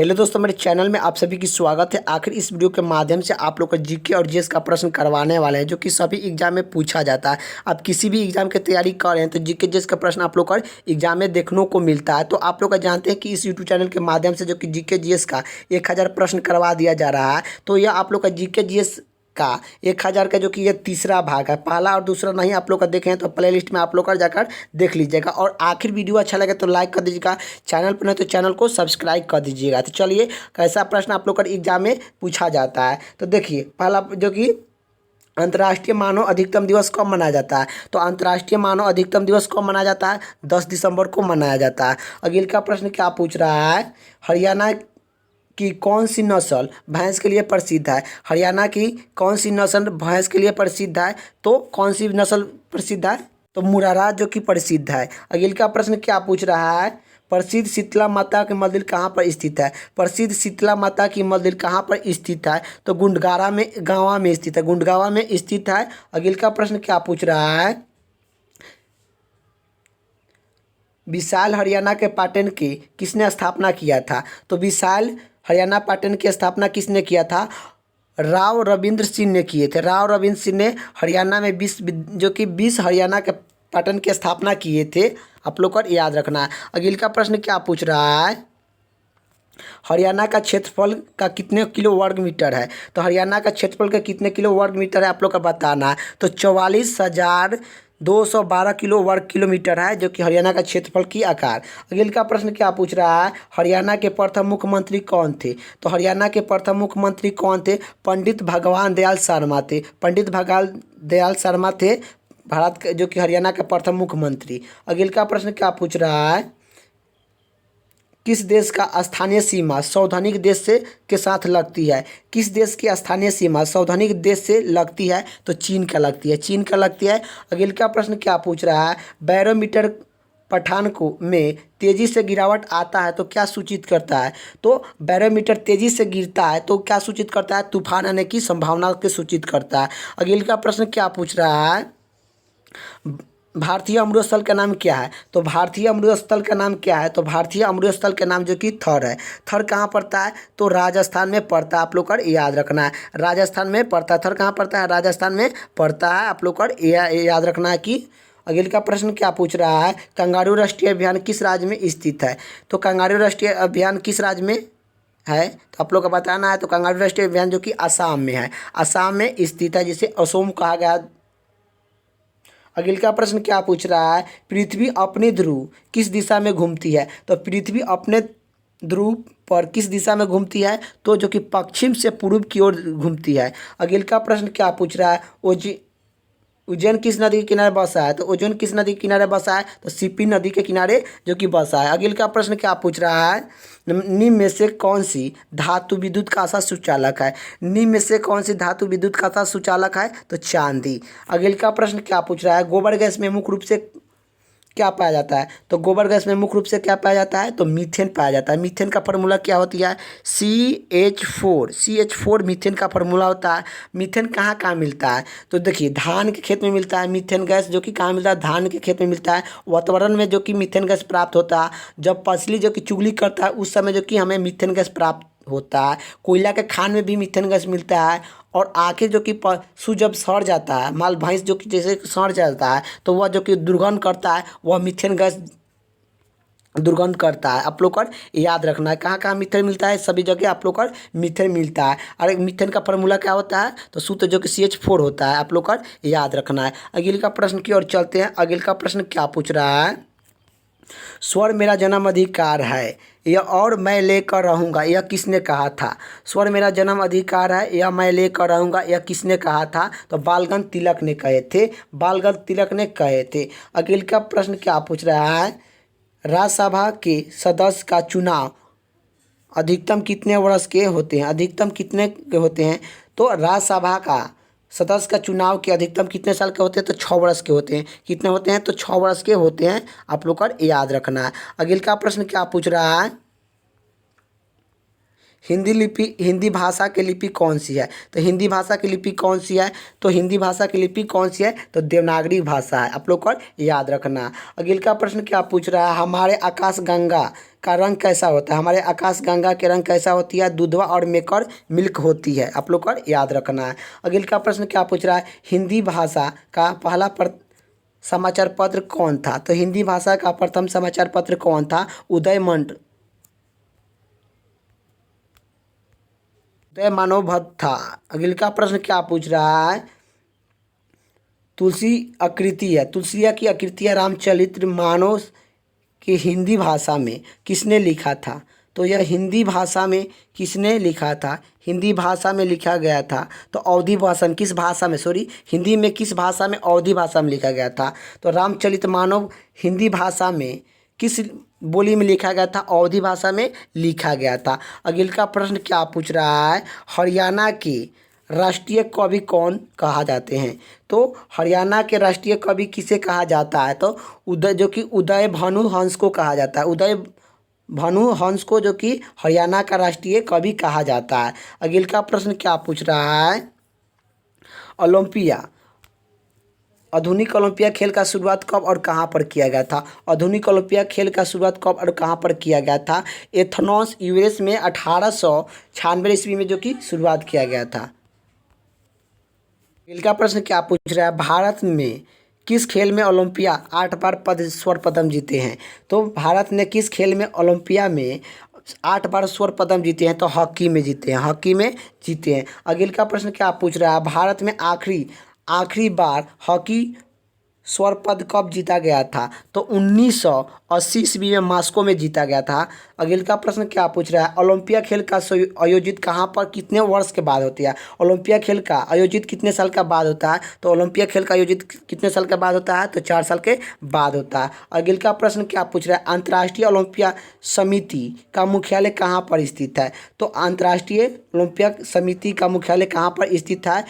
Hello दोस्तों, मेरे channel में आप सभी की स्वागत है। आखिर इस वीडियो के माध्यम से आप लोग का जीके और जीएस का प्रश्न करवाने वाले हैं, जो कि सभी एग्जाम में पूछा जाता है। आप किसी भी एग्जाम की तैयारी कर रहे हैं तो जीके जीएस का प्रश्न आप लोग का एग्जाम में देखने को मिलता है। तो आप लोग का जानते हैं कि इस यूट्यूब चैनल के माध्यम से जो कि जीके जीएस का 1000 प्रश्न करवा दिया जा रहा है। तो यह आप लोग का जीके जीएस का 1000 का जो कि ये तीसरा भाग है। पहला और दूसरा नहीं आप लोग का देखें तो प्ले लिस्ट में आप लोग का जाकर देख लीजिएगा। और आखिर वीडियो अच्छा लगे तो लाइक कर दीजिएगा, चैनल पर नहीं तो चैनल को सब्सक्राइब कर दीजिएगा। तो चलिए, कैसा प्रश्न आप लोग का एग्जाम में पूछा जाता है। तो देखिए, पहला जो कि अंतर्राष्ट्रीय मानव अधिकतम दिवस कब मनाया जाता है। तो अंतर्राष्ट्रीय मानव अधिकतम दिवस कब मनाया जाता है? 10 दिसंबर को मनाया जाता है। अगले का प्रश्न क्या पूछ रहा है? हरियाणा की कौन सी नस्ल भैंस के लिए प्रसिद्ध है? हरियाणा की कौन सी नस्ल भैंस के लिए प्रसिद्ध है? तो कौन सी नस्ल प्रसिद्ध है? तो मुरारा जो कि प्रसिद्ध है। अगले का प्रश्न क्या पूछ रहा है? प्रसिद्ध शीतला माता के मंदिर कहाँ पर स्थित है? प्रसिद्ध शीतला माता की मंदिर कहाँ पर स्थित है? तो गुंडगावा में स्थित है। गुंडगावा में स्थित है। अगले का प्रश्न क्या पूछ रहा है? विशाल हरियाणा के पाटन की किसने स्थापना किया था? तो विशाल हरियाणा पाटन की स्थापना किसने किया था? राव रविंद्र सिंह ने किए थे। राव रविंद्र सिंह ने हरियाणा में 20 हरियाणा के पाटन की स्थापना किए थे। आप लोग को याद रखना है। अगले का प्रश्न क्या पूछ रहा है? हरियाणा का क्षेत्रफल का कितने किलो वर्ग मीटर है? तो हरियाणा का क्षेत्रफल का कितने किलो वर्ग मीटर है आप लोग का बताना है। तो 44,212 किलो वर्ग किलोमीटर है, जो कि हरियाणा का क्षेत्रफल की आकार। अगले का प्रश्न क्या पूछ रहा है? हरियाणा के प्रथम मुख्यमंत्री कौन थे? तो हरियाणा के प्रथम मुख्यमंत्री कौन थे? पंडित भगवान दयाल शर्मा थे। पंडित भगवान दयाल शर्मा थे भारत के, जो कि हरियाणा के प्रथम मुख्यमंत्री। अगले का प्रश्न क्या पूछ रहा है? किस देश का स्थानीय सीमा सावधानिक देश से के साथ लगती है? किस देश की स्थानीय सीमा सावधानिक देश से लगती है? तो चीन का लगती है। चीन का लगती है। अगले का प्रश्न क्या पूछ रहा है? बैरोमीटर पठान को में तेजी से गिरावट आता है तो क्या सूचित करता है? तो बैरोमीटर तेजी से गिरता है तो क्या सूचित करता है? तूफान आने की संभावना के सूचित करता है। अगले का प्रश्न क्या पूछ रहा है? भारतीय अमृत स्थल का नाम क्या है? तो भारतीय अमृत स्थल का नाम क्या है? तो भारतीय अमृत स्थल का नाम जो कि थर है। थर कहाँ पड़ता है? तो राजस्थान में पड़ता है। आप लोग को याद रखना है, राजस्थान में पड़ता है। थर कहाँ पड़ता है? राजस्थान में पड़ता है। आप लोग को याद रखना है कि अगले का प्रश्न क्या पूछ रहा है? कंगारू राष्ट्रीय अभियान किस राज्य में स्थित है? तो कंगारू राष्ट्रीय अभियान किस राज्य में है? तो आप लोग को बताना है। तो कंगारू राष्ट्रीय अभियान जो कि असम में है। असम में स्थित है, जिसे असोम कहा गया। अगले का प्रश्न क्या पूछ रहा है? पृथ्वी अपने ध्रुव किस दिशा में घूमती है? तो पृथ्वी अपने ध्रुव पर किस दिशा में घूमती है? तो जो कि पश्चिम से पूर्व की ओर घूमती है। अगले का प्रश्न क्या पूछ रहा है? उज्जैन किस नदी के किनारे बसा है? तो उज्जैन किस नदी के किनारे बसा है? तो सीपी नदी के किनारे जो कि बसा है। अगले का प्रश्न क्या पूछ रहा है? निम्न में से कौन सी धातु विद्युत का सा सुचालक है? निम्न में से कौन सी धातु विद्युत का सा सुचालक है? तो चांदी। अगले का प्रश्न क्या पूछ रहा है? गोबर गैस में मुख्य रूप से क्या पाया जाता है? तो गोबर गैस में मुख्य रूप से क्या पाया जाता है? तो मीथेन पाया जाता है। मीथेन का फार्मूला क्या होती है? CH4 मीथेन का फार्मूला होता है। मीथेन कहाँ कहाँ मिलता है? तो देखिए, धान के खेत में मिलता है मीथेन गैस, जो कि कहाँ मिलता है? धान के खेत में मिलता है। वातावरण में जो कि मीथेन गैस प्राप्त होता है, जब पसली जो कि चुगली करता है उस समय जो कि हमें मीथेन गैस प्राप्त होता है। कोयला के खान में भी मीथेन गैस मिलता है। और आखिर जो कि पशु जब सड़ जाता है, माल भैंस जो कि जैसे सड़ जाता है, तो वह जो कि दुर्गंध करता है, वह मीथेन गैस दुर्गंध करता है। आप लोग को याद रखना है कहाँ कहाँ मीथेन मिलता है। सभी जगह आप लोग को मीथेन मिलता है। और मीथेन का फार्मूला क्या होता है? तो सूत्र जो कि CH4 होता है। आप लोग को याद रखना है। अगले का प्रश्न की ओर चलते हैं। अगले का प्रश्न क्या पूछ रहा है? स्वर मेरा जन्म अधिकार है, यह और मैं लेकर रहूँगा, यह किसने कहा था? स्वर मेरा जन्म अधिकार है, यह मैं लेकर रहूँगा, यह किसने कहा था? तो बालगंज तिलक ने कहे थे। बालगंज तिलक ने कहे थे। अगले का प्रश्न क्या पूछ रहा है? राज्यसभा के सदस्य का चुनाव अधिकतम कितने वर्ष के होते हैं? अधिकतम कितने के होते हैं? तो राज्यसभा का सदस्य का चुनाव के अधिकतम कितने साल के होते हैं? तो 6 वर्ष के होते हैं। कितने होते हैं? तो 6 वर्ष के होते हैं। आप लोग को याद रखना है। अगले का प्रश्न क्या पूछ रहा है? हिंदी भाषा की लिपि कौन सी है? तो हिंदी भाषा की लिपि कौन सी है? तो हिंदी भाषा की लिपि कौन सी है? तो देवनागरी भाषा है। आप लोग को याद रखना। अगले का प्रश्न क्या पूछ रहा है? हमारे आकाश गंगा का रंग कैसा होता है? हमारे आकाश गंगा के रंग कैसा होती है? दूधवा और मेकर मिल्क होती है। आप लोग को याद रखना है। अगले का प्रश्न क्या पूछ रहा है? हिंदी भाषा का पहला समाचार पत्र कौन था? तो हिंदी भाषा का प्रथम समाचार पत्र कौन था? उदय मानव था। अगले का प्रश्न क्या पूछ रहा है? तुलसी आकृति है, तुलसिया की आकृति है रामचरित्र मानस कि हिंदी भाषा में किसने लिखा था? तो यह हिंदी भाषा में किसने लिखा था? हिंदी भाषा में लिखा गया था। तो अवधी भाषा में किस भाषा में, सॉरी, हिंदी में किस भाषा में? अवधी भाषा में लिखा गया था। तो रामचरितमानस हिंदी भाषा में किस बोली में लिखा गया था? अवधी भाषा में लिखा गया था। अगले का प्रश्न क्या पूछ रहा है? हरियाणा के राष्ट्रीय कवि कौन कहा जाते हैं? तो हरियाणा के राष्ट्रीय कवि किसे कहा जाता है? तो उदय भानु हंस को कहा जाता है। उदय भानु हंस को जो कि हरियाणा का राष्ट्रीय कवि कहा जाता है। अगले का प्रश्न क्या पूछ रहा है? ओलंपिया आधुनिक ओलंपिया खेल का शुरुआत कब और कहाँ पर किया गया था? आधुनिक ओलंपिया खेल का शुरुआत कब और कहाँ पर किया गया था? एथेंस यूएस में 1896 ईस्वी में जो कि शुरुआत किया गया था। अगले का प्रश्न क्या पूछ रहा है? भारत में किस खेल में ओलंपिया 8 बार स्वर्ण पदक जीते हैं? तो भारत ने किस खेल में ओलंपिया में 8 बार स्वर्ण पदक जीते हैं? तो हॉकी में जीते हैं, हॉकी में जीते हैं। अगले का प्रश्न क्या पूछ रहा है? भारत में आखिरी बार हॉकी स्वर्ण पदक कब जीता गया था? तो 1980 ईस्वी में मॉस्को में जीता गया था। अगले का प्रश्न क्या पूछ रहा है? ओलंपिया खेल का आयोजित कहाँ पर कितने वर्ष के बाद होती है? ओलंपिया खेल का आयोजित कितने साल का बाद होता है? तो ओलंपिया खेल का आयोजित कितने साल के बाद होता है? तो 4 साल के बाद होता है। अगले का प्रश्न क्या पूछ रहा है? अंतर्राष्ट्रीय ओलंपिया समिति का मुख्यालय कहाँ पर स्थित है? तो अंतर्राष्ट्रीय ओलंपिया समिति का मुख्यालय कहाँ पर स्थित है?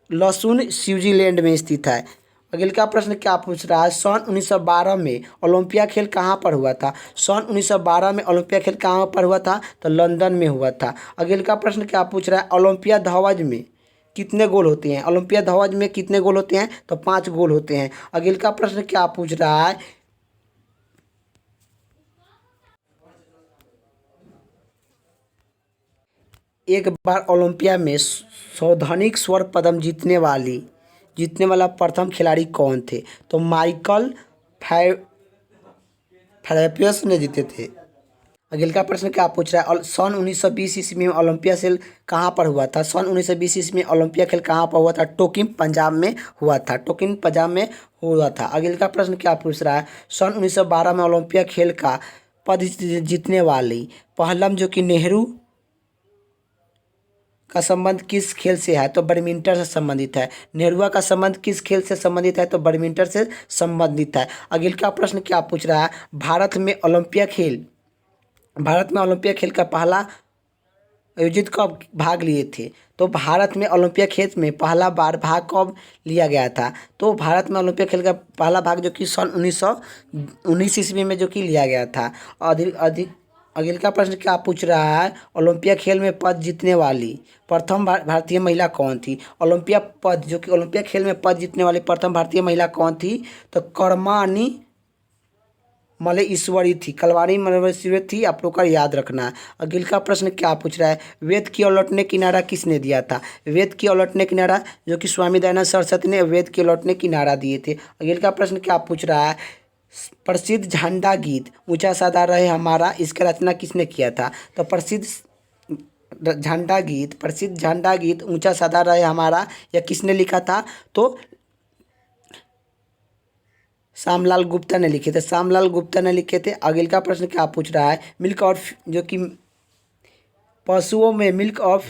लसून स्विट्जरलैंड में स्थित है। अगले का प्रश्न क्या पूछ रहा है? सन 1912 में ओलंपिया खेल कहाँ पर हुआ था? सन 1912 में ओलंपिया खेल कहाँ पर हुआ था? तो लंदन में हुआ था। अगले का प्रश्न क्या पूछ रहा है? ओलंपिया ध्वज में कितने गोल होते हैं? ओलंपिया ध्वज में कितने गोल होते हैं? तो 5 गोल होते हैं। अगले का प्रश्न क्या पूछ रहा है? एक बार ओलंपिया में सर्वाधिक स्वर्ण पदक जीतने वाला प्रथम खिलाड़ी कौन थे? तो माइकल फेल्प्स ने जीते थे। अगले का प्रश्न क्या पूछ रहा है? सन 1920 ईस्वी में ओलंपिया खेल कहाँ पर हुआ था? सन 1920 ईस्वी में ओलंपिया खेल कहाँ पर हुआ था? टोकिन पंजाब में हुआ था। टोकिन पंजाब में हुआ था। अगले का प्रश्न क्या पूछ रहा है? सन 1912 में ओलंपिया खेल का पद जीतने वाली पहलम जो कि नेहरू का संबंध किस खेल से है? तो बैडमिंटन से संबंधित है। नेहरू का संबंध किस खेल से संबंधित है? तो बैडमिंटन से संबंधित है। अगले का प्रश्न क्या पूछ रहा है? भारत में ओलंपिया खेल का पहला आयोजित कब भाग लिए थे? तो भारत में ओलंपिया खेल में पहला बार भाग कब लिया गया था? तो भारत में ओलंपिया खेल का पहला भाग जो कि सन 1919 ईस्वी में जो कि लिया गया था। अगले का प्रश्न क्या पूछ रहा है? ओलंपिया खेल में पद जीतने वाली प्रथम भारतीय महिला कौन थी? ओलंपिया खेल में पद जीतने वाली प्रथम भारतीय महिला कौन थी? तो कलवानी मल्लेश्वरी थी। आप लोग का याद रखना है। अगले का प्रश्न क्या पूछ रहा है? वेद की उलटने किनारा किसने दिया था? वेद की उलटने किनारा जो कि स्वामी दयानंद सरस्वती ने वेद के उलटने किनारा दिए थे। अगले का प्रश्न क्या पूछ रहा है? प्रसिद्ध झंडा गीत ऊंचा साधा रहे हमारा, इसका रचना किसने किया था? तो प्रसिद्ध झंडा गीत ऊंचा साधा रहे हमारा यह किसने लिखा था? तो श्यामलाल गुप्ता ने लिखे थे। अगले का प्रश्न क्या पूछ रहा है? पशुओं में मिल्क ऑफ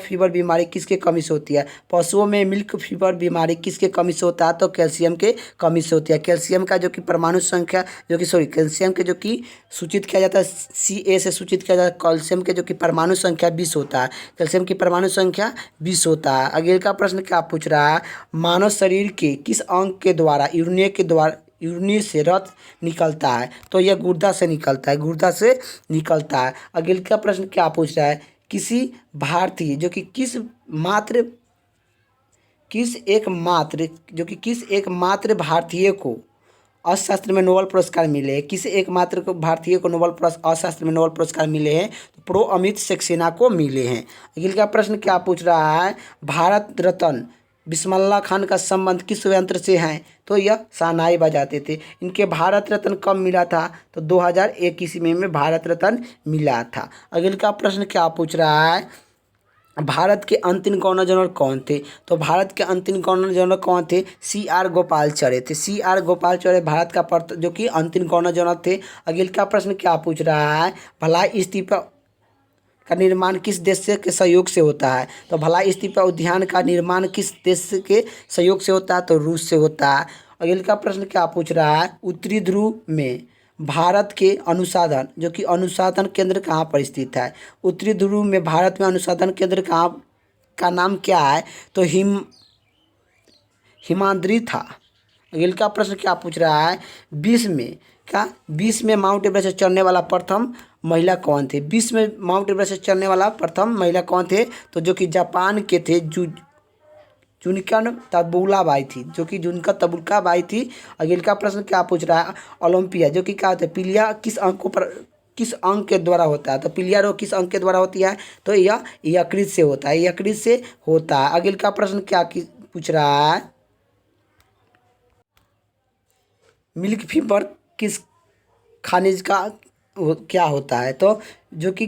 फीवर बीमारी किसके कमी से होती है? पशुओं में मिल्क फीवर बीमारी किसके कमी से होता है? तो कैल्शियम के कमी से होती है। कैल्शियम का जो कि परमाणु संख्या कैल्शियम के जो कि सूचित किया जाता है Ca से सूचित किया जाता है। कैल्शियम के जो कि परमाणु संख्या 20 होता है। कैल्शियम की परमाणु संख्या 20 होता है। अगले का प्रश्न क्या पूछ रहा है? मानव शरीर के किस अंग के द्वारा यूरिनी से रक्त निकलता है? तो यह गुर्दा से निकलता है, गुर्दा से निकलता है। अगले का प्रश्न क्या पूछ रहा है, किसी भारतीय जो कि किस एकमात्र भारतीय को अर्थशास्त्र में नोबेल पुरस्कार मिले हैं, किसी एकमात्र को भारतीय को अर्थशास्त्र में नोबेल पुरस्कार मिले हैं? तो प्रो अमित सक्सेना को मिले हैं। अगले का प्रश्न क्या पूछ रहा है, भारत रत्न बिस्मिल्लाह खान का संबंध किस यंत्र से है? तो यह शहनाई बजाते थे। इनके भारत रत्न कब मिला था? तो 2001 ईस्वी में भारत रत्न मिला था। अगले का प्रश्न क्या पूछ रहा है, भारत के अंतिम गवर्नर जनरल कौन थे? तो भारत के अंतिम गवर्नर जनरल कौन थे? CR गोपालचारी थे। CR गोपालचारी भारत का जो कि अंतिम गवर्नर जनरल थे। अगले का प्रश्न क्या पूछ रहा है, भलाई इस्तीफा का निर्माण किस देश से के सहयोग से होता है? तो भलाई इस्तीफा उद्यान का निर्माण किस देश के सहयोग से होता है? तो रूस से होता है। अगले का प्रश्न क्या पूछ रहा है, उत्तरी ध्रुव में भारत के अनुसंधान जो कि अनुसंधान केंद्र कहाँ पर स्थित है? उत्तरी ध्रुव में भारत में अनुसंधान केंद्र कहाँ का नाम क्या है? तो हिमाद्री था। अगले का प्रश्न क्या पूछ रहा है, विश्व में माउंट एवरेस्ट चढ़ने वाला प्रथम महिला कौन थे? विश्व में माउंट एवरेस्ट चढ़ने वाला प्रथम महिला कौन थे? तो जो कि जापान के थे, जुनकन तबुलाबाई थी, जो कि जुनकन तबुलाबाई थी। अगले का प्रश्न क्या पूछ रहा है, ओलंपिया जो कि क्या होता है, पीलिया किस अंक के द्वारा होता है? तो पीलिया रोग किस अंक के द्वारा होती है? तो यह यकृत से होता है, यकृत से होता है। अगले का प्रश्न क्या पूछ रहा है, मिल्क फीवर किस खनिज का क्या होता है? तो जो कि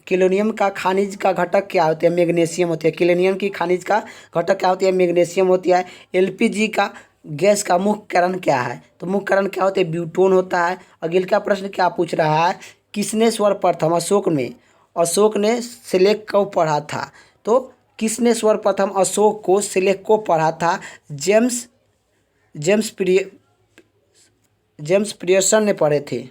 केलोनियम का खनिज का घटक क्या होती है? मैग्नीशियम होती है। केलोनियम की खनिज का घटक क्या होती है? मैग्नीशियम होती है। LPG का गैस का मुख्य कारण क्या है? तो मुख्य कारण क्या होते हैं? ब्यूटोन होता है। अगले का प्रश्न क्या पूछ रहा है, किसने सर्वप्रथम अशोक ने शिलालेख को पढ़ा था? तो किसने सर्वप्रथम अशोक को शिलालेख को पढ़ा था? जेम्स पियर्सन ने पढ़े थे।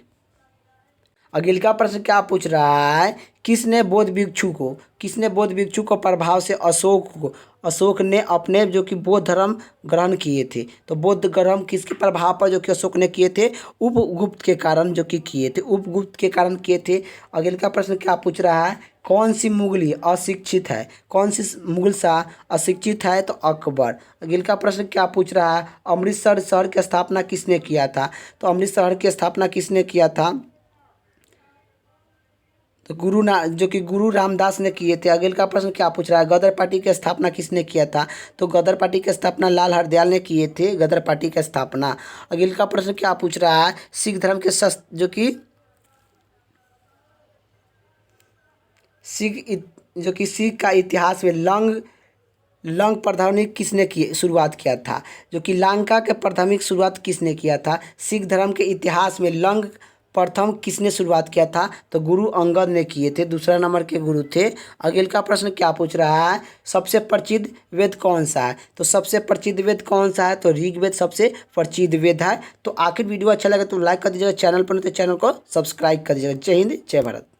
अगले का प्रश्न क्या पूछ रहा है, किसने बौद्ध भिक्षु को प्रभाव से अशोक ने अपने जो कि बौद्ध धर्म ग्रहण किए थे? तो बौद्ध धर्म किसके प्रभाव पर जो कि अशोक ने किए थे? उपगुप्त के कारण जो कि किए थे, उपगुप्त के कारण किए थे। अगले का प्रश्न क्या पूछ रहा है, कौन सी मुगल शाह अशिक्षित है? तो अकबर। अगले का प्रश्न क्या पूछ रहा है, अमृतसर शहर की स्थापना किसने किया था? तो अमृतसर शहर की स्थापना किसने किया था? तो गुरु रामदास ने किए थे। अगले का प्रश्न क्या पूछ रहा है, गदर पार्टी की स्थापना किसने किया था? तो गदर पार्टी की स्थापना लाल हरदयाल ने किए थे, गदर पार्टी की स्थापना। अगले का प्रश्न क्या पूछ रहा है, सिख धर्म के सिख का इतिहास में लंग प्राथमिक किसने शुरुआत किया था? जो कि लंका के प्राथमिक शुरुआत किसने किया था? सिख धर्म के इतिहास में लंग प्रथम किसने शुरुआत किया था? तो गुरु अंगद ने किए थे, दूसरा नंबर के गुरु थे। अगले का प्रश्न क्या पूछ रहा है, सबसे प्रसिद्ध वेद कौन सा है? तो सबसे प्रसिद्ध वेद कौन सा है? तो ऋग्वेद सबसे प्रसिद्ध वेद है। तो आखिर वीडियो अच्छा लगे तो लाइक कर दीजिएगा, चैनल पर नहीं तो चैनल को सब्सक्राइब कर दीजिएगा। जय हिंद, जय भारत।